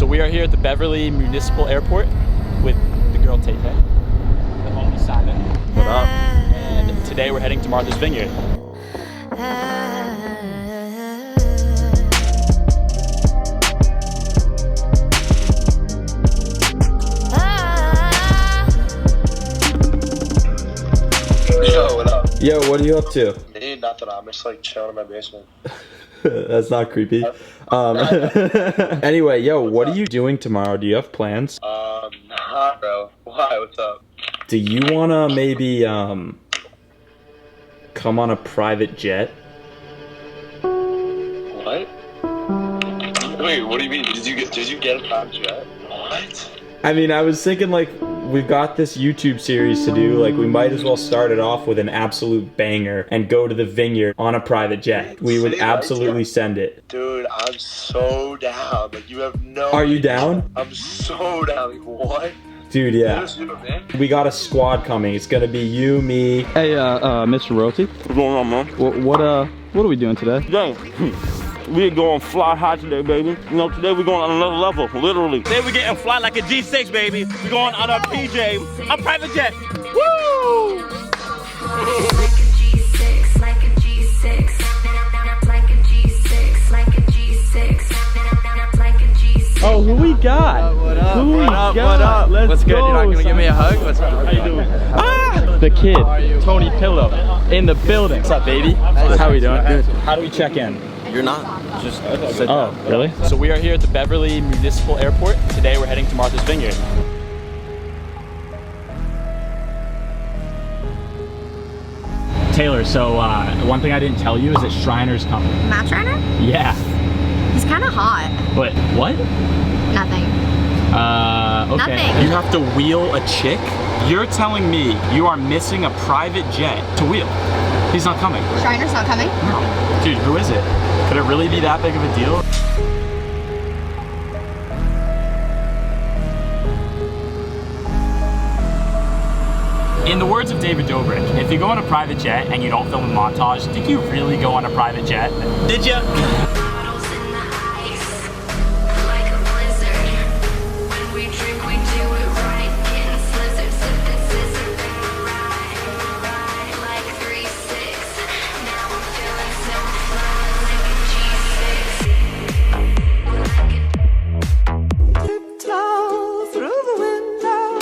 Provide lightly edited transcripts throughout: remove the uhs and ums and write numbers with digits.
So we are here at the Beverly Municipal Airport with the girl Tay Tay, the homie Simon. What up? And today we're heading to Martha's Vineyard. Yo, what up? Yo, what are you up to? Me, nothing. I'm just like chilling in my basement. That's not creepy. Anyway, yo, what are you doing tomorrow? Do you have plans? Nah, bro. Why? What's up? Do you wanna maybe come on a private jet? What? Wait, what do you mean? Did you get a private jet? What? I mean, I was thinking like we've got this YouTube series to do, like we might as well start it off with an absolute banger and go to the vineyard on a private jet. We would absolutely send it. Dude, I'm so down. Like you have no Are you idea. down? I'm so down. Like what? Dude, yeah. Just you, man. We got a squad coming. It's gonna be you, me. Hey, Mr. Roti. What's going on, man? What are we doing today? Today, we're going fly high today, baby. You know, today we're going on another level, literally. Today we're getting fly like a G6, baby. We're going on our PJ, a private jet. Woo! Like a G6, like a G6, like a G6, like a G6, like a G6. Oh, who we got? What up? Who we got? What up? Let's What's good? go, You're not gonna give me a son. hug? What's up? How you doing? The kid, Tony Pillow, in the building. What's up, baby? How we doing? Good. How do we check in? You're not. Just sit Oh, really? So we are here at the Beverly Municipal Airport. Today we're heading to Martha's Vineyard. Taylor, so one thing I didn't tell you is that Shriner's coming. Matt Schreiner? Yeah. He's kind of hot. But what? Nothing. Okay. Nothing. You have to wheel a chick? You're telling me you are missing a private jet to wheel? He's not coming. Shriner's not coming? Dude, who is it? Could it really be that big of a deal? In the words of David Dobrik, if you go on a private jet and you don't film a montage, did you really go on a private jet? Did ya? Bottles in the ice, like a blizzard. When we drink, we do it right. Getting slizzard, sipping scissor, then ride like 3-6. Now I'm feeling so fly, like a G6.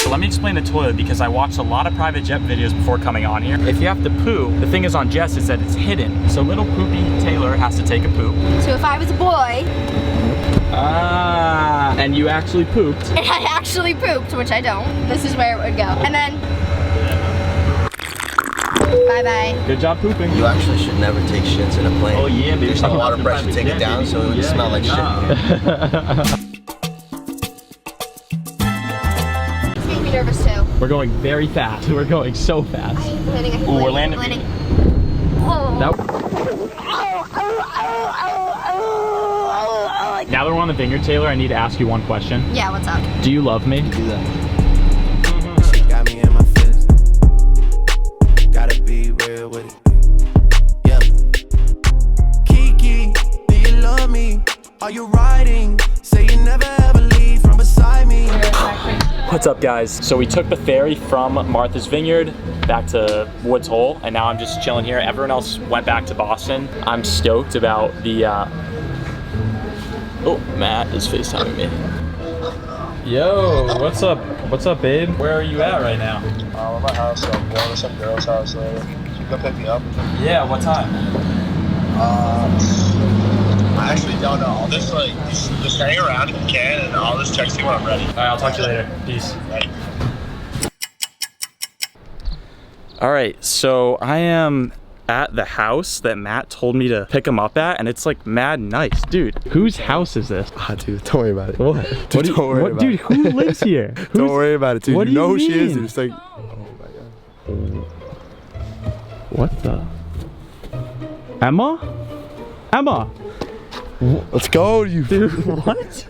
So let me explain the toilet because I watched a lot of private jet videos before coming on here. If you have to poo, the thing is on Jess is that it's hidden. So little poopy Taylor has to take a poop. So if I was a boy, Ah, and you actually pooped. and I actually pooped, which I don't, this is where it would go. And then, bye-bye. Good job pooping. You actually should never take shits in a plane. Oh yeah, baby. There's no water pressure to take it down, so it would smell like shit. It's making me nervous too. We're going very fast. We're going so fast. Ooh, we're landing. Now that we're on the vineyard, Taylor, I need to ask you one question. Yeah, what's up? Do you love me? Got me in my feelings. Gotta be real with it. Yeah. Kiki, do you love me? Are you riding? Say you never ever leave from beside me. What's up, guys? So we took the ferry from Martha's Vineyard back to Woods Hole, and now I'm just chilling here. Everyone else went back to Boston. I'm stoked about the, Oh, Matt is FaceTiming me. Yo, what's up? What's up, babe? Where are you at right now? I'm at my house, so I'm going to some girl's house later. Can you come pick me up? Yeah, what time? I actually don't know. I'll just like, just hang around if you can, and I'll just text you when I'm ready. All right, I'll talk to you later. Peace. Right. All right, so I am at the house that Matt told me to pick him up at, and it's like mad nice. Dude, Whose house is this? Ah, dude, don't worry about it. What? Dude, don't worry about dude, it. who lives here? Don't worry about it, dude. What do you know you who she is, mean? and it's like, oh my god. What the? Emma? Emma! Let's go, you. Dude, what?